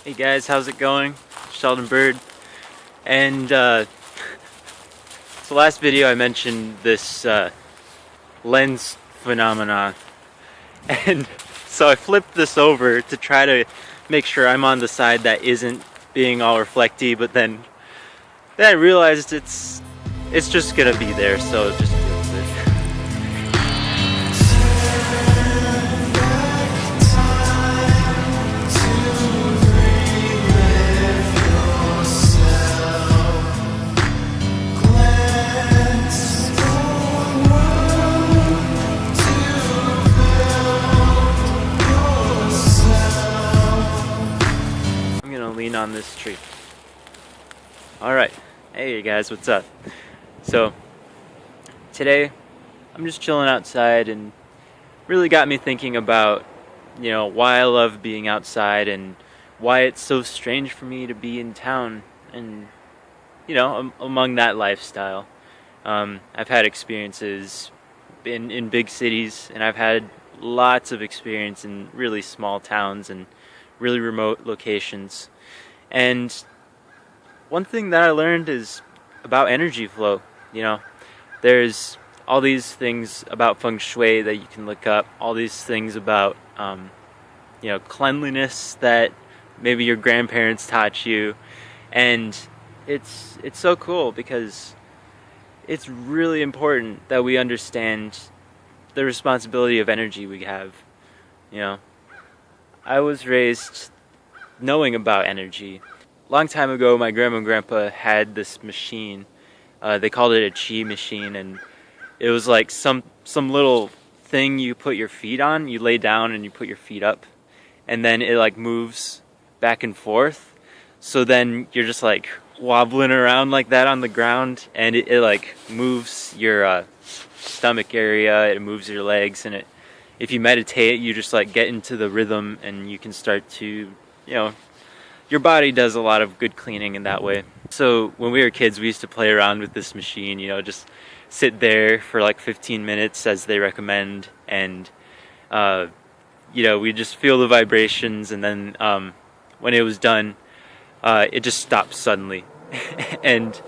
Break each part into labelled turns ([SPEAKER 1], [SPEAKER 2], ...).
[SPEAKER 1] Hey guys, how's it going? Sheldon Bird. And so last video I mentioned this lens phenomenon, and so I flipped this over to try to make sure I'm on the side that isn't being all reflecty, but then I realized it's just gonna be there, so just deal with it. I'm gonna lean on this tree. Alright, hey guys, what's up? So, today I'm just chilling outside, and really got me thinking about, why I love being outside and why it's so strange for me to be in town and, among that lifestyle. I've had experiences in big cities, and I've had lots of experience in really small towns and really remote locations. And one thing that I learned is about energy flow. There's all these things about feng shui that you can look up, all these things about cleanliness that maybe your grandparents taught you, and it's so cool because it's really important that we understand the responsibility of energy we have. I was raised knowing about energy. Long time ago, my grandma and grandpa had this machine. They called it a chi machine, and it was like some little thing you put your feet on. You lay down and you put your feet up, and then it like moves back and forth. So then you're just like wobbling around like that on the ground, and it like moves your stomach area. It moves your legs, and if you meditate, you just like get into the rhythm, and you can start to, your body does a lot of good cleaning in that way. So when we were kids, we used to play around with this machine, just sit there for like 15 minutes as they recommend, and we just feel the vibrations, and then when it was done, it just stopped suddenly. And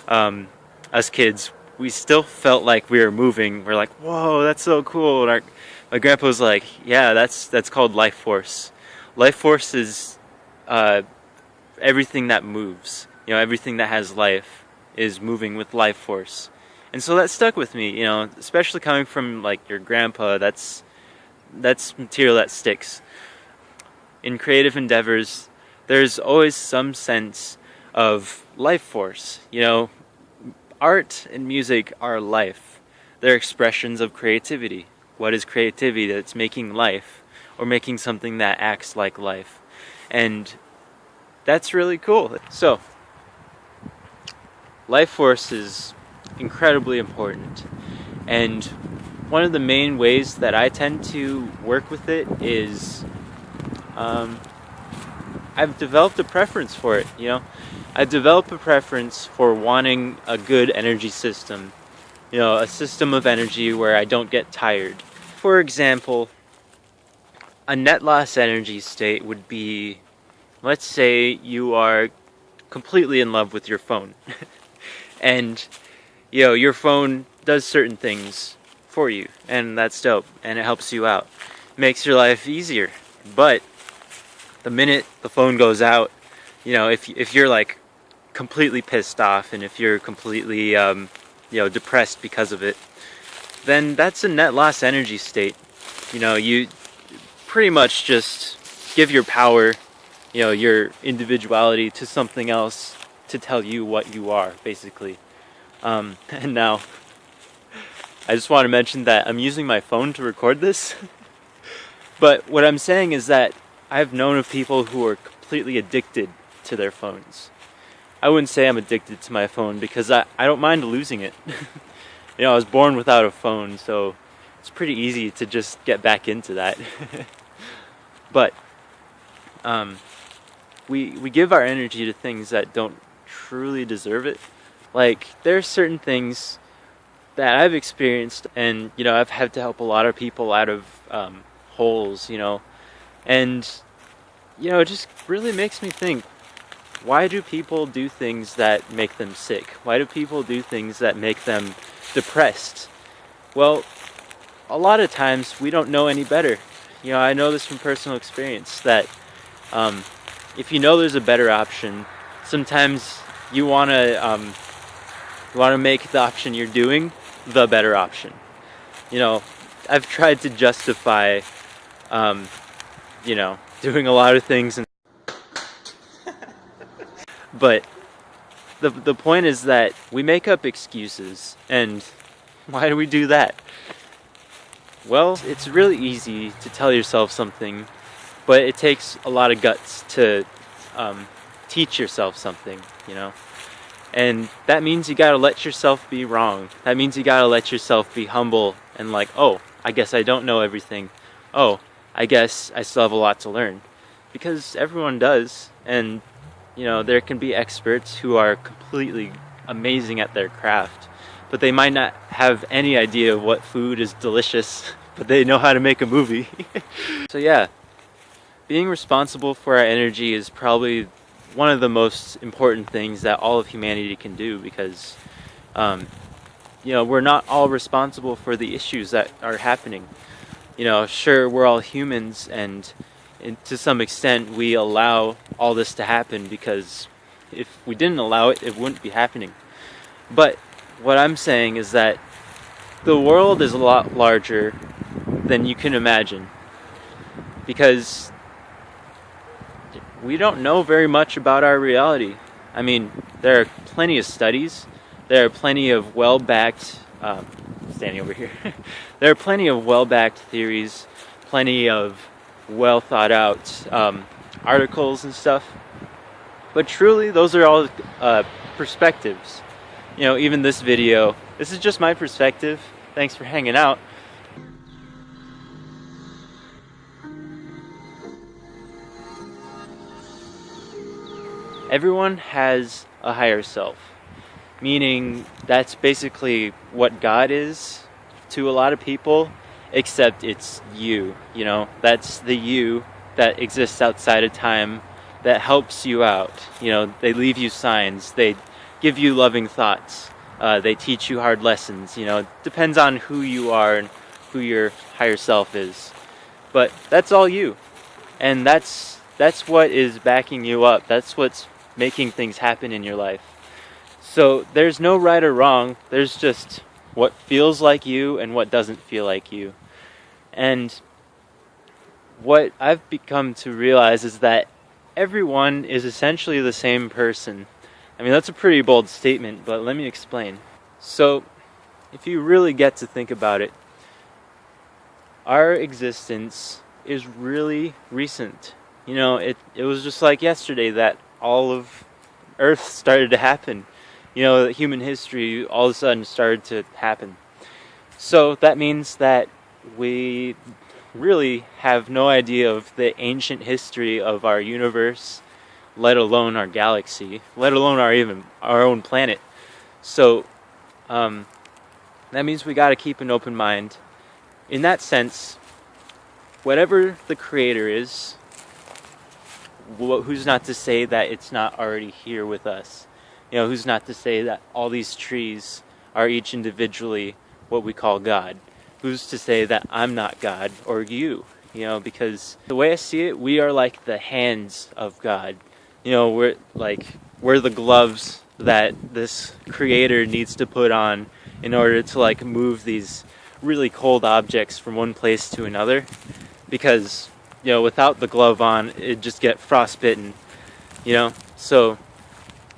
[SPEAKER 1] us kids, we still felt like we were moving. We're like, whoa, that's so cool. And my grandpa was like, yeah, that's called life force. Life force is everything that moves. Everything that has life is moving with life force. And so that stuck with me, especially coming from like your grandpa. That's material that sticks. In creative endeavors, there's always some sense of life force. Art and music are life. They're expressions of creativity. What is creativity? That's making life, or making something that acts like life. And that's really cool. So, life force is incredibly important. And one of the main ways that I tend to work with it is I've developed a preference for it. I've developed a preference for wanting a good energy system. A system of energy where I don't get tired. For example, a net loss energy state would be, let's say you are completely in love with your phone. And your phone does certain things for you, and that's dope, and it helps you out. Makes your life easier. But the minute the phone goes out, if you're like completely pissed off, and if you're completely depressed because of it, then that's a net loss energy state. You pretty much just give your power, your individuality to something else to tell you what you are, basically. And now, I just want to mention that I'm using my phone to record this. But what I'm saying is that I've known of people who are completely addicted to their phones. I wouldn't say I'm addicted to my phone, because I don't mind losing it. I was born without a phone, so it's pretty easy to just get back into that. But we give our energy to things that don't truly deserve it. Like, there are certain things that I've experienced, and I've had to help a lot of people out of holes, and it just really makes me think, why do people do things that make them sick? Why do people do things that make them depressed? Well, a lot of times we don't know any better. I know this from personal experience that if you know there's a better option, sometimes you want to make the option you're doing the better option. I've tried to justify, doing a lot of things, but the point is that we make up excuses. And why do we do that? Well, it's really easy to tell yourself something, but it takes a lot of guts to teach yourself something, And that means you gotta let yourself be wrong. That means you gotta let yourself be humble and like, oh, I guess I don't know everything. Oh, I guess I still have a lot to learn. Because everyone does, and there can be experts who are completely amazing at their craft, but they might not have any idea of what food is delicious, but they know how to make a movie. So yeah, being responsible for our energy is probably one of the most important things that all of humanity can do, because we're not all responsible for the issues that are happening. Sure, we're all humans, and to some extent we allow all this to happen, because if we didn't allow it, it wouldn't be happening. But what I'm saying is that the world is a lot larger than you can imagine, because we don't know very much about our reality. I mean, there are plenty of studies, there are plenty of well-backed, standing over here, there are plenty of well-backed theories, plenty of well-thought-out articles and stuff, but truly those are all perspectives. Even this video, this is just my perspective. Thanks for hanging out. Everyone has a higher self, meaning that's basically what God is to a lot of people, except it's you. That's the you that exists outside of time, that helps you out. They leave you signs, they give you loving thoughts, they teach you hard lessons. Depends on who you are and who your higher self is, but that's all you, and that's what is backing you up. That's what's making things happen in your life. So there's no right or wrong, there's just what feels like you and what doesn't feel like you. And what I've become to realize is that everyone is essentially the same person. I mean, that's a pretty bold statement, but let me explain. So if you really get to think about it, our existence is really recent. It was just like yesterday that all of Earth started to happen. Human history all of a sudden started to happen. So that means that we really have no idea of the ancient history of our universe, let alone our galaxy, let alone our own planet. So that means we got to keep an open mind. In that sense, whatever the creator is, who's not to say that it's not already here with us? Who's not to say that all these trees are each individually what we call God? Who's to say that I'm not God or you? Because the way I see it, we are like the hands of God. We're the gloves that this creator needs to put on in order to move these really cold objects from one place to another. Because without the glove on, it'd just get frostbitten. So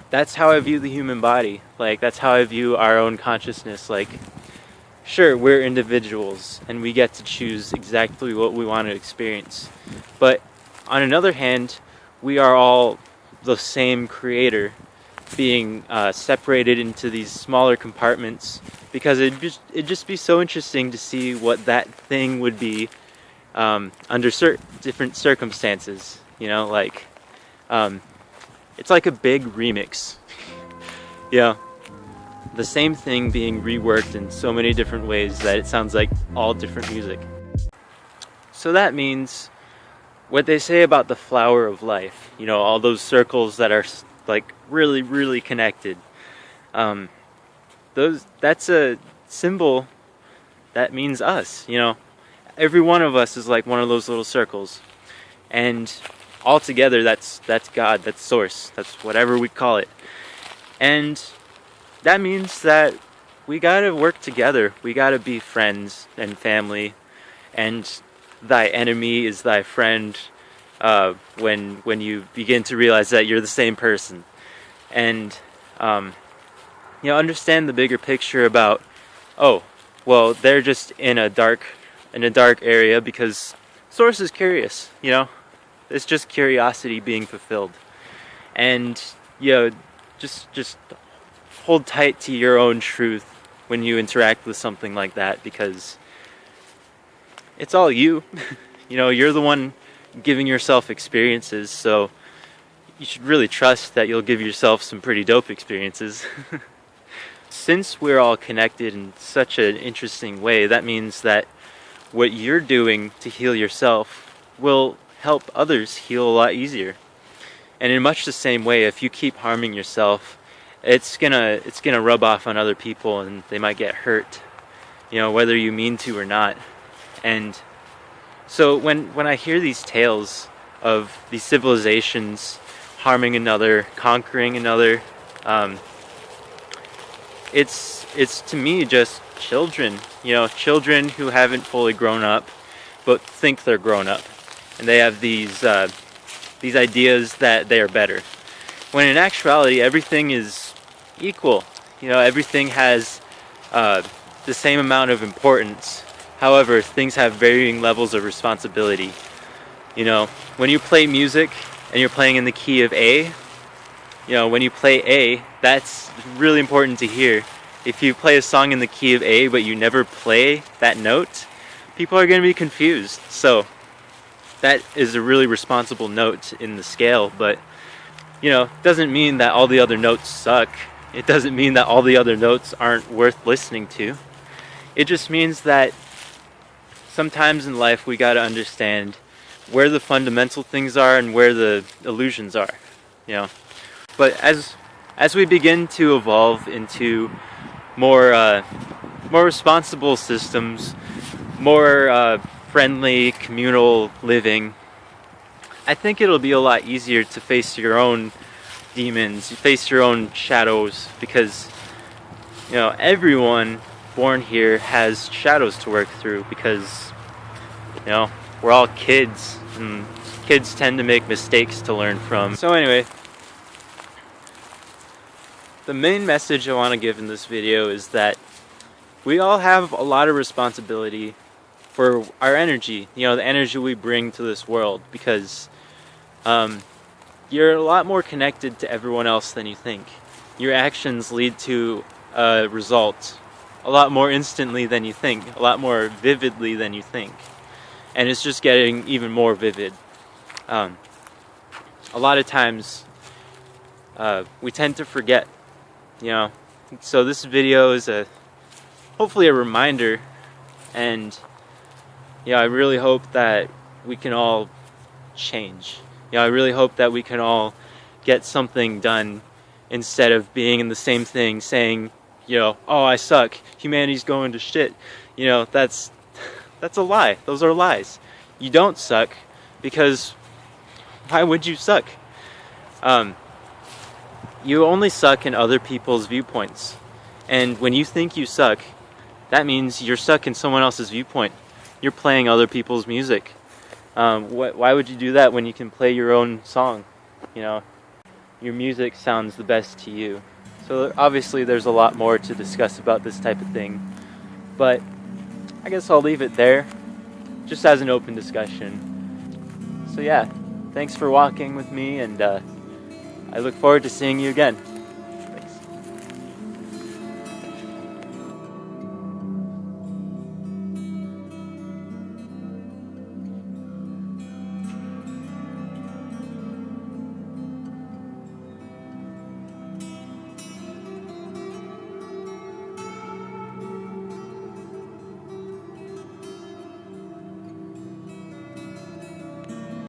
[SPEAKER 1] that's how I view the human body. That's how I view our own consciousness. Sure, we're individuals and we get to choose exactly what we want to experience. But on another hand, we are all the same creator, being separated into these smaller compartments, because it'd just be so interesting to see what that thing would be under different circumstances. It's like a big remix. The same thing being reworked in so many different ways that it sounds like all different music. So that means what they say about the flower of life, you know, all those circles that are like really, really connected. That's a symbol that means us, you know. Every one of us is like one of those little circles. And all together, that's God, that's Source, that's whatever we call it. And that means that we gotta work together. We gotta be friends and family. And thy enemy is thy friend, when you begin to realize that you're the same person. And you know, understand the bigger picture about, oh, well, they're just in a dark area because Source is curious, you know. It's just curiosity being fulfilled. And you know, just hold tight to your own truth when you interact with something like that, because it's all you. You know, you're the one giving yourself experiences, so you should really trust that you'll give yourself some pretty dope experiences. Since we're all connected in such an interesting way, that means that what you're doing to heal yourself will help others heal a lot easier. And in much the same way, if you keep harming yourself, it's gonna rub off on other people, and they might get hurt, you know, whether you mean to or not. And so when I hear these tales of these civilizations harming another, conquering another, it's to me just children, you know, children who haven't fully grown up but think they're grown up, and they have these ideas that they are better, when in actuality everything is equal. You know, everything has the same amount of importance. However, things have varying levels of responsibility. You know, when you play music and you're playing in the key of A, you know, when you play A, that's really important to hear. If you play a song in the key of A but you never play that note, people are going to be confused. So that is a really responsible note in the scale, but you know, doesn't mean that all the other notes suck. It doesn't mean that all the other notes aren't worth listening to. It just means that sometimes in life we got to understand where the fundamental things are and where the illusions are, you know. But as we begin to evolve into more responsible systems, more friendly communal living, I think it'll be a lot easier to face your own demons, face your own shadows, because you know, everyone born here has shadows to work through, because you know, we're all kids, and kids tend to make mistakes to learn from. So anyway, the main message I want to give in this video is that we all have a lot of responsibility for our energy, you know, the energy we bring to this world, because you're a lot more connected to everyone else than you think. Your actions lead to a result a lot more instantly than you think, a lot more vividly than you think. And it's just getting even more vivid. A lot of times we tend to forget, you know. So this video is hopefully a reminder, and you know, I really hope that we can all change. You know, I really hope that we can all get something done, instead of being in the same thing saying, you know, oh, I suck, humanity's going to shit. You know, that's a lie. Those are lies. You don't suck, because why would you suck? You only suck in other people's viewpoints. And when you think you suck, that means you're stuck in someone else's viewpoint. You're playing other people's music. Why would you do that when you can play your own song? You know, your music sounds the best to you. So obviously there's a lot more to discuss about this type of thing, but I guess I'll leave it there, just as an open discussion. So yeah, thanks for walking with me, and I look forward to seeing you again.